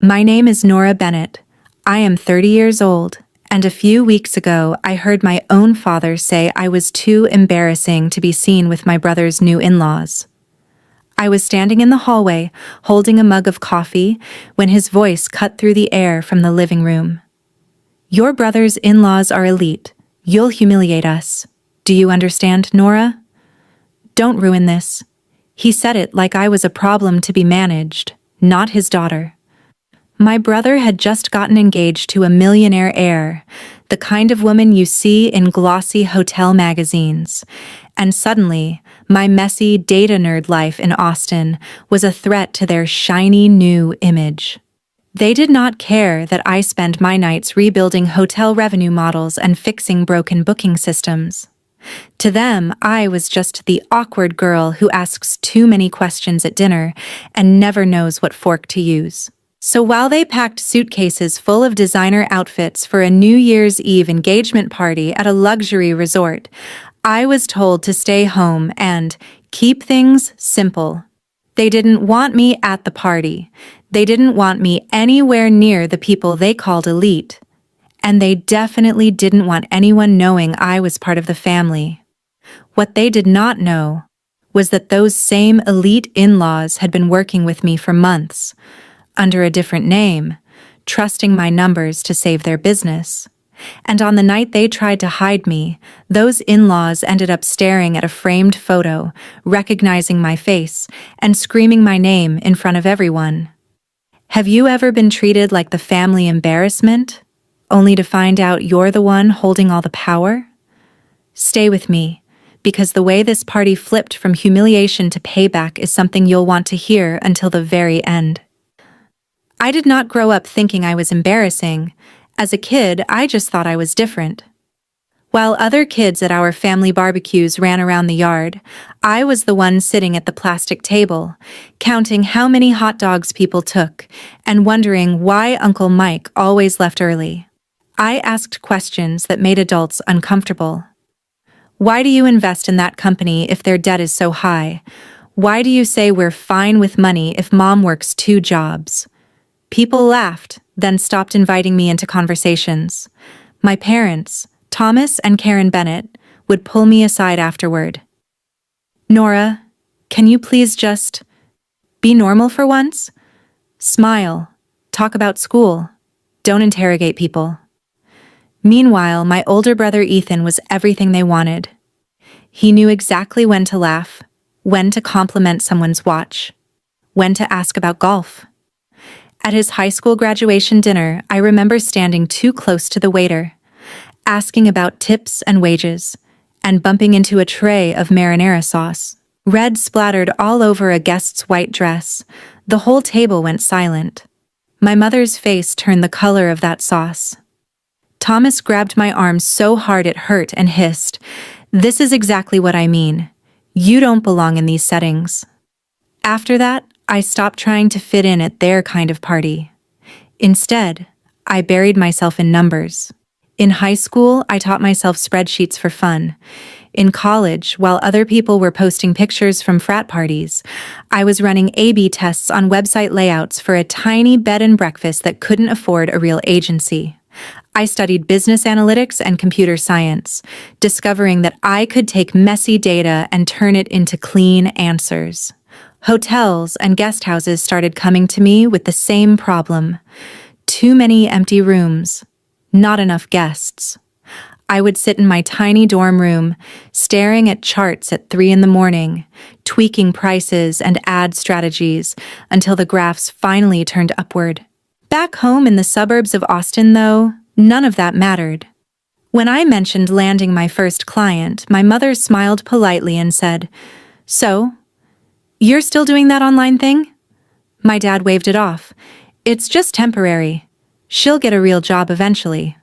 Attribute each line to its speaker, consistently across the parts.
Speaker 1: My name is Nora Bennett. I am 30 years old, and a few weeks ago I heard my own father say I was too embarrassing to be seen with my brother's new in-laws. I was standing in the hallway, holding a mug of coffee, when his voice cut through the air from the living room. "Your brother's in-laws are elite. You'll humiliate us. Do you understand, Nora? Don't ruin this." He said it like I was a problem to be managed, not his daughter. My brother had just gotten engaged to a millionaire heir, the kind of woman you see in glossy hotel magazines, and suddenly, my messy data nerd life in Austin was a threat to their shiny new image. They did not care that I spend my nights rebuilding hotel revenue models and fixing broken booking systems. To them, I was just the awkward girl who asks too many questions at dinner and never knows what fork to use. So while they packed suitcases full of designer outfits for a New Year's Eve engagement party at a luxury resort, I was told to stay home and keep things simple. They didn't want me at the party. They didn't want me anywhere near the people they called elite. And they definitely didn't want anyone knowing I was part of the family. What they did not know was that those same elite in-laws had been working with me for months, under a different name, trusting my numbers to save their business. And on the night they tried to hide me, those in-laws ended up staring at a framed photo, recognizing my face, and screaming my name in front of everyone. Have you ever been treated like the family embarrassment, only to find out you're the one holding all the power? Stay with me, because the way this party flipped from humiliation to payback is something you'll want to hear until the very end. I did not grow up thinking I was embarrassing. As a kid, I just thought I was different. While other kids at our family barbecues ran around the yard, I was the one sitting at the plastic table, counting how many hot dogs people took, and wondering why Uncle Mike always left early. I asked questions that made adults uncomfortable. Why do you invest in that company if their debt is so high? Why do you say we're fine with money if mom works 2 jobs? People laughed, then stopped inviting me into conversations. My parents, Thomas and Karen Bennett, would pull me aside afterward. "Nora, can you please just be normal for once? Smile, talk about school, don't interrogate people." Meanwhile, my older brother Ethan was everything they wanted. He knew exactly when to laugh, when to compliment someone's watch, when to ask about golf. At his high school graduation dinner, I remember standing too close to the waiter, asking about tips and wages, and bumping into a tray of marinara sauce. Red splattered all over a guest's white dress. The whole table went silent. My mother's face turned the color of that sauce. Thomas grabbed my arm so hard it hurt and hissed, "This is exactly what I mean. You don't belong in these settings." After that, I stopped trying to fit in at their kind of party. Instead, I buried myself in numbers. In high school, I taught myself spreadsheets for fun. In college, while other people were posting pictures from frat parties, I was running A/B tests on website layouts for a tiny bed and breakfast that couldn't afford a real agency. I studied business analytics and computer science, discovering that I could take messy data and turn it into clean answers. Hotels and guest houses started coming to me with the same problem. Too many empty rooms, not enough guests. I would sit in my tiny dorm room, staring at charts at 3 a.m, tweaking prices and ad strategies until the graphs finally turned upward. Back home in the suburbs of Austin, though, none of that mattered. When I mentioned landing my first client, my mother smiled politely and said, "So, you're still doing that online thing?" My dad waved it off. "It's just temporary. She'll get a real job eventually."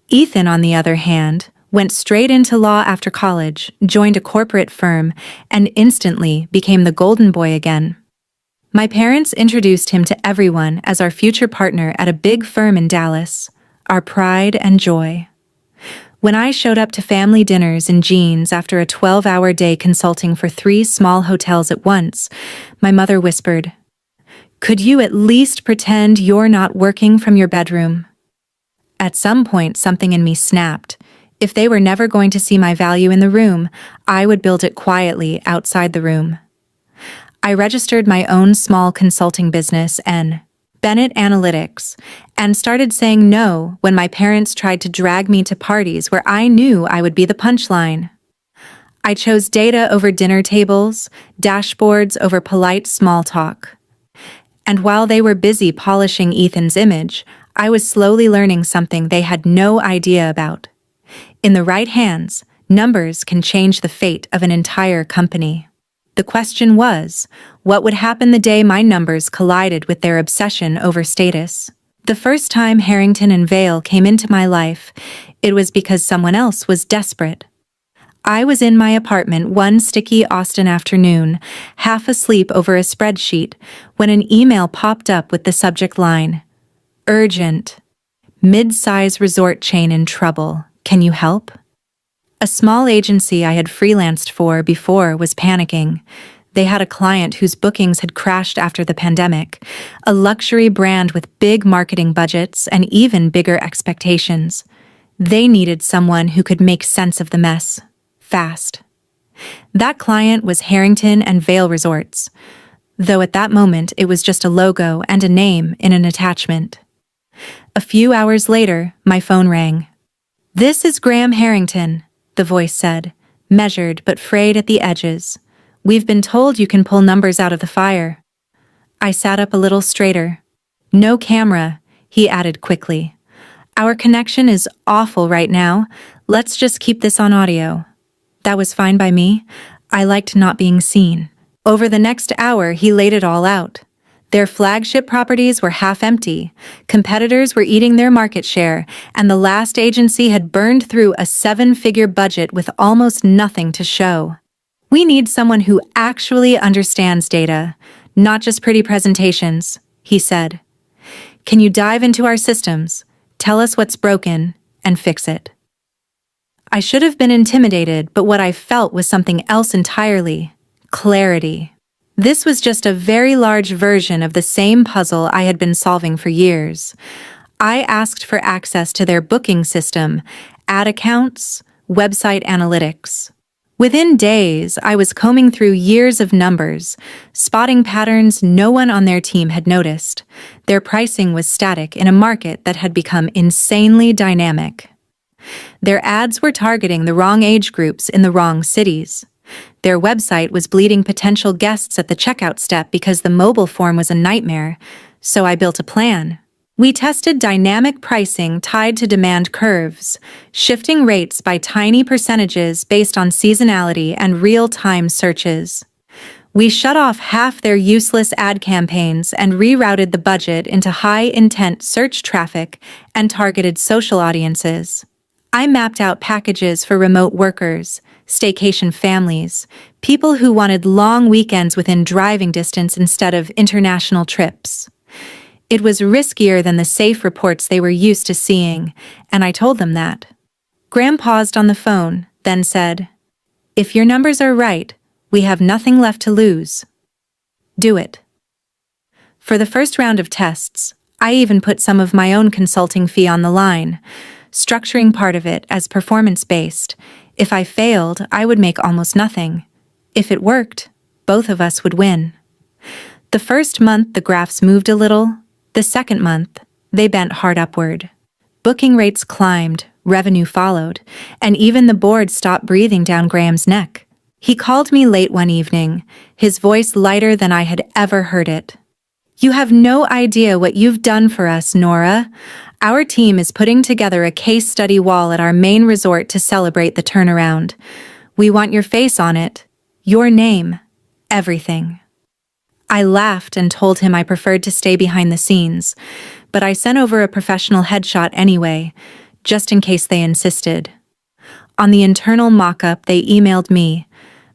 Speaker 1: Ethan, on the other hand, went straight into law after college, joined a corporate firm, and instantly became the golden boy again. My parents introduced him to everyone as our future partner at a big firm in Dallas, our pride and joy. When I showed up to family dinners in jeans after a 12-hour day consulting for 3 small hotels at once, my mother whispered, Could you at least pretend you're not working from your bedroom? At some point, something in me snapped. If they were never going to see my value in the room, I would build it quietly outside the room. I registered my own small consulting business, Bennett Analytics, and started saying no when my parents tried to drag me to parties where I knew I would be the punchline. I chose data over dinner tables, dashboards over polite small talk. And while they were busy polishing Ethan's image, I was slowly learning something they had no idea about. In the right hands, numbers can change the fate of an entire company. The question was, what would happen the day my numbers collided with their obsession over status? The first time Harrington and Vale came into my life, it was because someone else was desperate. I was in my apartment one sticky Austin afternoon, half asleep over a spreadsheet, when an email popped up with the subject line, "Urgent. Mid-size resort chain in trouble. Can you help?" A small agency I had freelanced for before was panicking. They had a client whose bookings had crashed after the pandemic, a luxury brand with big marketing budgets and even bigger expectations. They needed someone who could make sense of the mess. Fast. That client was Harrington and Vale Resorts, though at that moment it was just a logo and a name in an attachment. A few hours later, my phone rang. "This is Graham Harrington," the voice said, measured but frayed at the edges. "We've been told you can pull numbers out of the fire." I sat up a little straighter. "No camera," he added quickly. "Our connection is awful right now. Let's just keep this on audio." That was fine by me. I liked not being seen. Over the next hour, he laid it all out. Their flagship properties were half empty, competitors were eating their market share, and the last agency had burned through a 7-figure budget with almost nothing to show. "We need someone who actually understands data, not just pretty presentations," he said. "Can you dive into our systems, tell us what's broken, and fix it?" I should have been intimidated, but what I felt was something else entirely: clarity. This was just a very large version of the same puzzle I had been solving for years. I asked for access to their booking system, ad accounts, website analytics. Within days, I was combing through years of numbers, spotting patterns no one on their team had noticed. Their pricing was static in a market that had become insanely dynamic. Their ads were targeting the wrong age groups in the wrong cities. Their website was bleeding potential guests at the checkout step because the mobile form was a nightmare, so I built a plan. We tested dynamic pricing tied to demand curves, shifting rates by tiny percentages based on seasonality and real-time searches. We shut off half their useless ad campaigns and rerouted the budget into high-intent search traffic and targeted social audiences. I mapped out packages for remote workers, staycation families, people who wanted long weekends within driving distance instead of international trips. It was riskier than the safe reports they were used to seeing, and I told them that. Graham paused on the phone, then said, "If your numbers are right, we have nothing left to lose. Do it." For the first round of tests, I even put some of my own consulting fee on the line, structuring part of it as performance-based. If I failed, I would make almost nothing. If it worked, both of us would win. The first month, the graphs moved a little. The second month, they bent hard upward. Booking rates climbed, revenue followed, and even the board stopped breathing down Graham's neck. He called me late one evening, his voice lighter than I had ever heard it. "You have no idea what you've done for us, Nora. Our team is putting together a case study wall at our main resort to celebrate the turnaround. We want your face on it, your name, everything." I laughed and told him I preferred to stay behind the scenes, but I sent over a professional headshot anyway, just in case they insisted. On the internal mock-up they emailed me.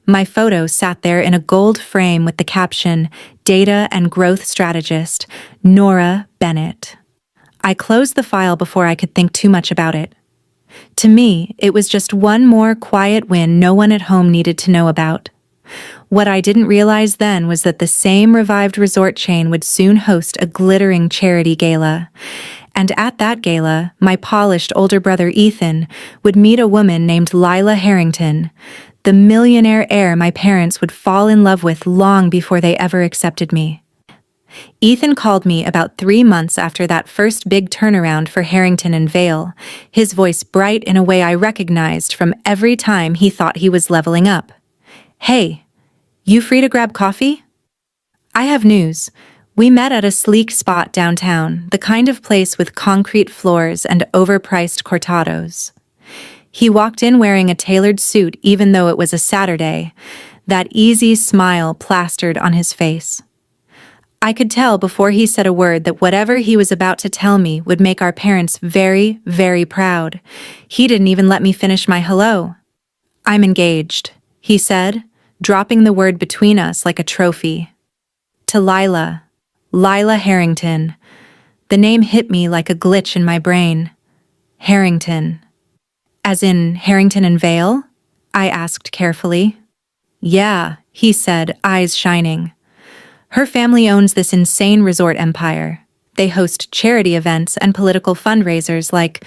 Speaker 1: My photo sat there in a gold frame with the caption, "Data and Growth Strategist, Nora Bennett." I closed the file before I could think too much about it. To me, it was just one more quiet win no one at home needed to know about. What I didn't realize then was that the same revived resort chain would soon host a glittering charity gala. And at that gala, my polished older brother Ethan would meet a woman named Lila Harrington, the millionaire heir my parents would fall in love with long before they ever accepted me. Ethan called me about 3 months after that first big turnaround for Harrington and Vale, his voice bright in a way I recognized from every time he thought he was leveling up. "Hey, you free to grab coffee?" "I have news. We met at a sleek spot downtown, the kind of place with concrete floors and overpriced cortados." He walked in wearing a tailored suit even though it was a Saturday, that easy smile plastered on his face. I could tell before he said a word that whatever he was about to tell me would make our parents very, very proud. He didn't even let me finish my hello. "I'm engaged," he said, dropping the word between us like a trophy. "To Lila Harrington." The name hit me like a glitch in my brain. Harrington. "As in Harrington and Vale?" I asked carefully. "Yeah," he said, eyes shining. "Her family owns this insane resort empire. They host charity events and political fundraisers like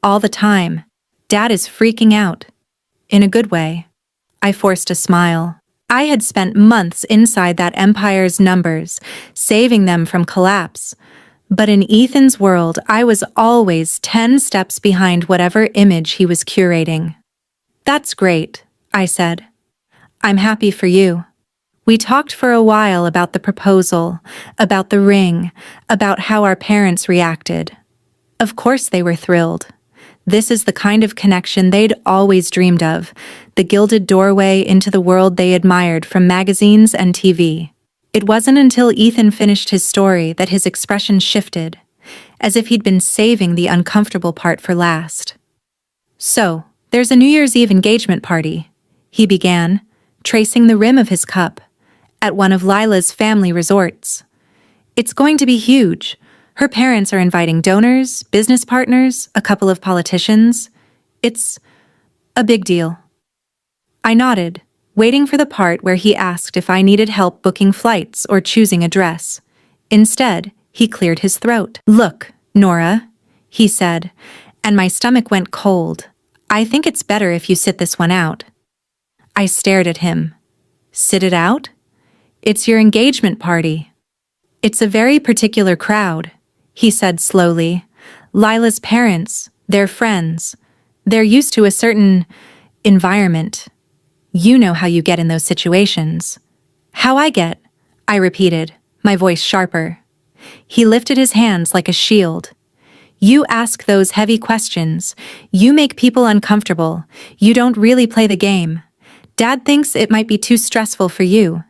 Speaker 1: all the time. Dad is freaking out. In a good way." I forced a smile. I had spent months inside that empire's numbers, saving them from collapse. But in Ethan's world, I was always 10 steps behind whatever image he was curating. "That's great," I said. "I'm happy for you." We talked for a while about the proposal, about the ring, about how our parents reacted. Of course they were thrilled. This is the kind of connection they'd always dreamed of, the gilded doorway into the world they admired from magazines and TV. It wasn't until Ethan finished his story that his expression shifted, as if he'd been saving the uncomfortable part for last. "So, there's a New Year's Eve engagement party," he began, tracing the rim of his cup, "at one of Lila's family resorts. It's going to be huge. Her parents are inviting donors, business partners, a couple of politicians. It's a big deal." I nodded, waiting for the part where he asked if I needed help booking flights or choosing a dress. Instead, he cleared his throat. "Look, Nora," he said, and my stomach went cold. "I think it's better if you sit this one out." I stared at him. "Sit it out? It's your engagement party." "It's a very particular crowd," he said slowly. "Lila's parents, their friends. They're used to a certain environment. You know how you get in those situations." "How I get?" I repeated, my voice sharper. He lifted his hands like a shield. "You ask those heavy questions. You make people uncomfortable. You don't really play the game. Dad thinks it might be too stressful for you."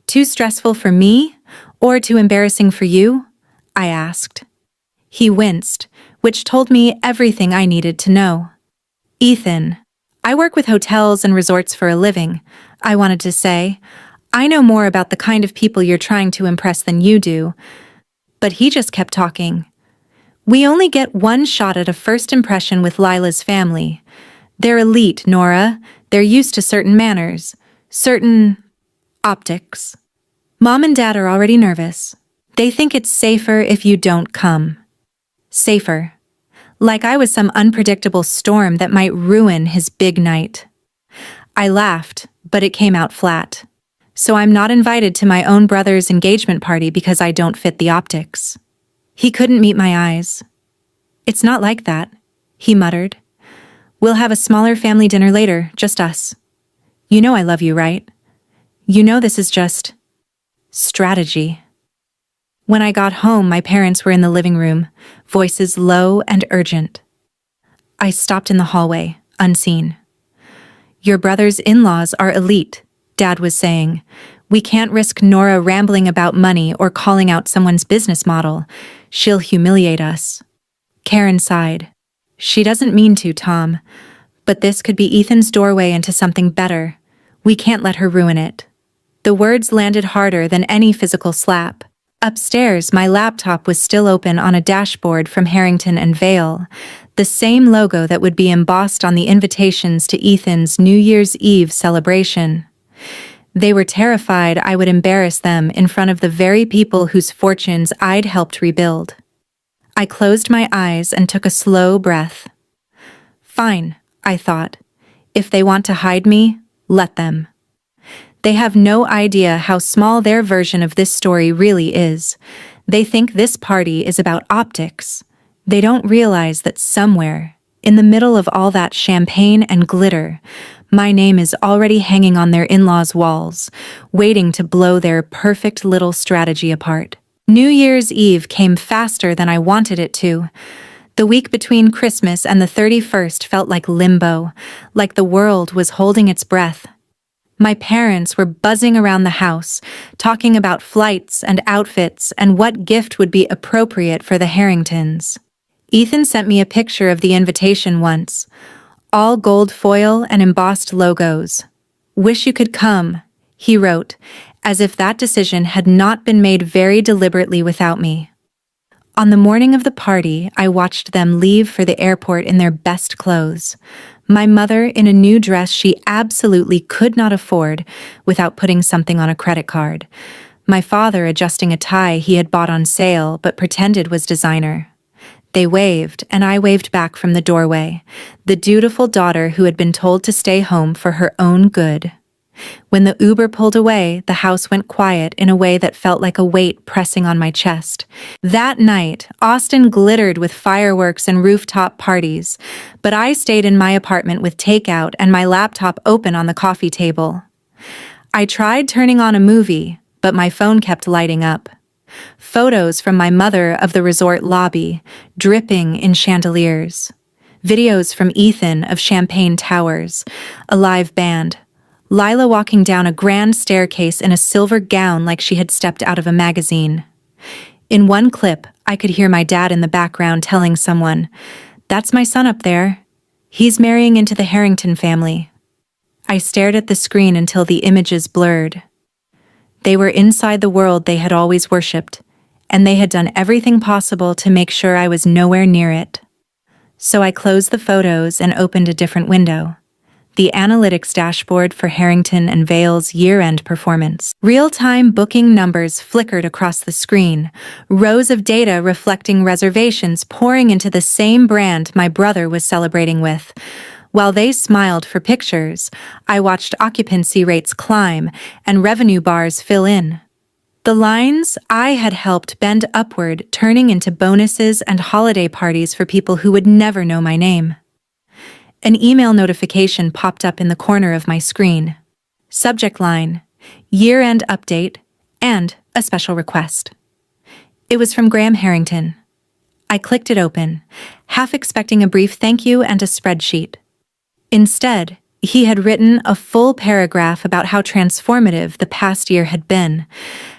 Speaker 1: "Too stressful for me? Or too embarrassing for you?" I asked. He winced, which told me everything I needed to know. "Ethan, I work with hotels and resorts for a living," I wanted to say. "I know more about the kind of people you're trying to impress than you do." But he just kept talking. "We only get one shot at a first impression with Lila's family. They're elite, Nora. They're used to certain manners, certain optics. Mom and Dad are already nervous. They think it's safer if you don't come." Safer. Like I was some unpredictable storm that might ruin his big night. I laughed, but it came out flat. "So I'm not invited to my own brother's engagement party because I don't fit the optics." He couldn't meet my eyes. "It's not like that," he muttered. "We'll have a smaller family dinner later, just us. You know I love you, right? You know this is just strategy." When I got home, my parents were in the living room, voices low and urgent. I stopped in the hallway, unseen. "Your brother's in-laws are elite," Dad was saying. "We can't risk Nora rambling about money or calling out someone's business model. She'll humiliate us." Karen sighed. "She doesn't mean to, Tom. But this could be Ethan's doorway into something better. We can't let her ruin it." The words landed harder than any physical slap. Upstairs, my laptop was still open on a dashboard from Harrington and Vale, the same logo that would be embossed on the invitations to Ethan's New Year's Eve celebration. They were terrified I would embarrass them in front of the very people whose fortunes I'd helped rebuild. I closed my eyes and took a slow breath. Fine, I thought. If they want to hide me, let them. They have no idea how small their version of this story really is. They think this party is about optics. They don't realize that somewhere, in the middle of all that champagne and glitter, my name is already hanging on their in-laws' walls, waiting to blow their perfect little strategy apart. New Year's Eve came faster than I wanted it to. The week between Christmas and the 31st felt like limbo, like the world was holding its breath. My parents were buzzing around the house, talking about flights and outfits and what gift would be appropriate for the Harringtons. Ethan sent me a picture of the invitation once. All gold foil and embossed logos. "Wish you could come," he wrote, as if that decision had not been made very deliberately without me. On the morning of the party, I watched them leave for the airport in their best clothes. My mother in a new dress she absolutely could not afford without putting something on a credit card. My father adjusting a tie he had bought on sale but pretended was designer. They waved, and I waved back from the doorway, the dutiful daughter who had been told to stay home for her own good. When the Uber pulled away, the house went quiet in a way that felt like a weight pressing on my chest. That night, Austin glittered with fireworks and rooftop parties, but I stayed in my apartment with takeout and my laptop open on the coffee table. I tried turning on a movie, but my phone kept lighting up. Photos from my mother of the resort lobby, dripping in chandeliers. Videos from Ethan of champagne towers, a live band. Lila walking down a grand staircase in a silver gown like she had stepped out of a magazine. In one clip, I could hear my dad in the background telling someone, "That's my son up there. He's marrying into the Harrington family." I stared at the screen until the images blurred. They were inside the world they had always worshipped, and they had done everything possible to make sure I was nowhere near it. So I closed the photos and opened a different window. The analytics dashboard for Harrington and Vale's year-end performance. Real-time booking numbers flickered across the screen, rows of data reflecting reservations pouring into the same brand my brother was celebrating with. While they smiled for pictures, I watched occupancy rates climb and revenue bars fill in. The lines I had helped bend upward, turning into bonuses and holiday parties for people who would never know my name. An email notification popped up in the corner of my screen. Subject line, year-end update, and a special request. It was from Graham Harrington. I clicked it open, half expecting a brief thank you and a spreadsheet. Instead, he had written a full paragraph about how transformative the past year had been,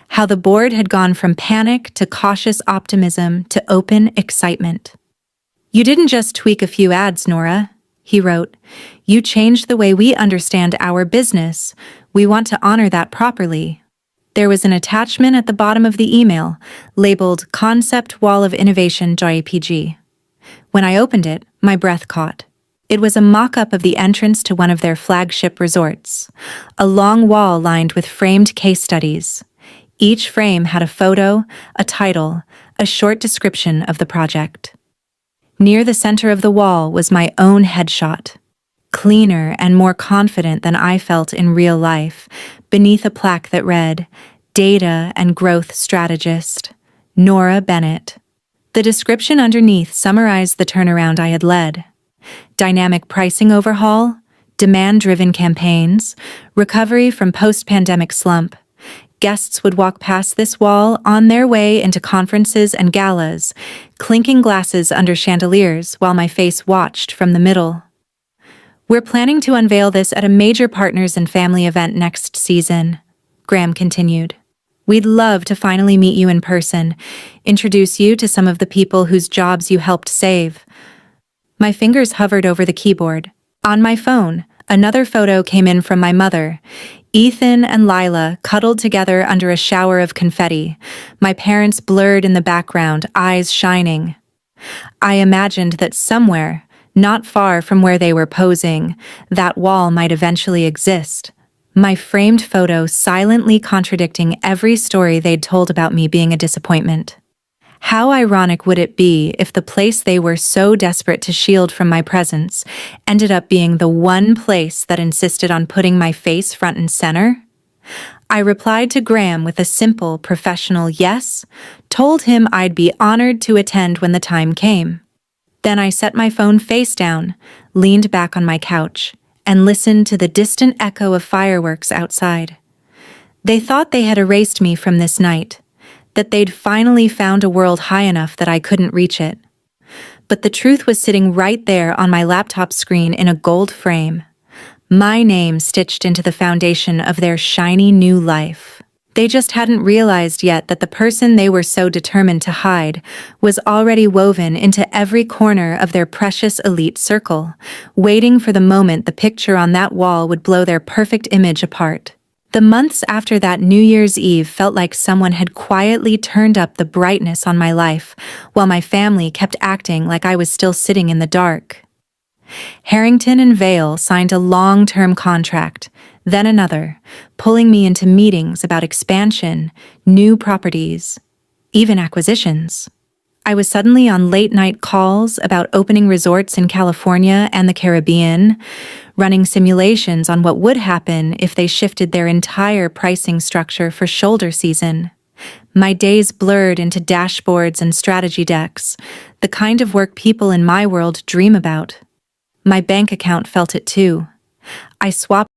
Speaker 1: how the board had gone from panic to cautious optimism to open excitement. "You didn't just tweak a few ads, Nora," he wrote. "You changed the way we understand our business. We want to honor that properly." There was an attachment at the bottom of the email, labeled Concept Wall of Innovation JPG. When I opened it, my breath caught. It was a mock-up of the entrance to one of their flagship resorts, a long wall lined with framed case studies. Each frame had a photo, a title, a short description of the project. Near the center of the wall was my own headshot, cleaner and more confident than I felt in real life, beneath a plaque that read, Data and Growth Strategist, Nora Bennett. The description underneath summarized the turnaround I had led. Dynamic pricing overhaul, demand-driven campaigns, recovery from post-pandemic slump. Guests would walk past this wall on their way into conferences and galas, clinking glasses under chandeliers while my face watched from the middle. "We're planning to unveil this at a major partners and family event next season," Graham continued. "We'd love to finally meet you in person, introduce you to some of the people whose jobs you helped save." My fingers hovered over the keyboard. On my phone, another photo came in from my mother. Ethan and Lila cuddled together under a shower of confetti, my parents blurred in the background, eyes shining. I imagined that somewhere, not far from where they were posing, that wall might eventually exist, my framed photo silently contradicting every story they'd told about me being a disappointment. How ironic would it be if the place they were so desperate to shield from my presence ended up being the one place that insisted on putting my face front and center? I replied to Graham with a simple, professional yes, told him I'd be honored to attend when the time came. Then I set my phone face down, leaned back on my couch, and listened to the distant echo of fireworks outside. They thought they had erased me from this night, that they'd finally found a world high enough that I couldn't reach it. But the truth was sitting right there on my laptop screen in a gold frame. My name stitched into the foundation of their shiny new life. They just hadn't realized yet that the person they were so determined to hide was already woven into every corner of their precious elite circle, waiting for the moment the picture on that wall would blow their perfect image apart. The months after that New Year's Eve felt like someone had quietly turned up the brightness on my life, while my family kept acting like I was still sitting in the dark. Harrington and Vale signed a long-term contract, then another, pulling me into meetings about expansion, new properties, even acquisitions. I was suddenly on late-night calls about opening resorts in California and the Caribbean, running simulations on what would happen if they shifted their entire pricing structure for shoulder season. My days blurred into dashboards and strategy decks, the kind of work people in my world dream about. My bank account felt it too. I swapped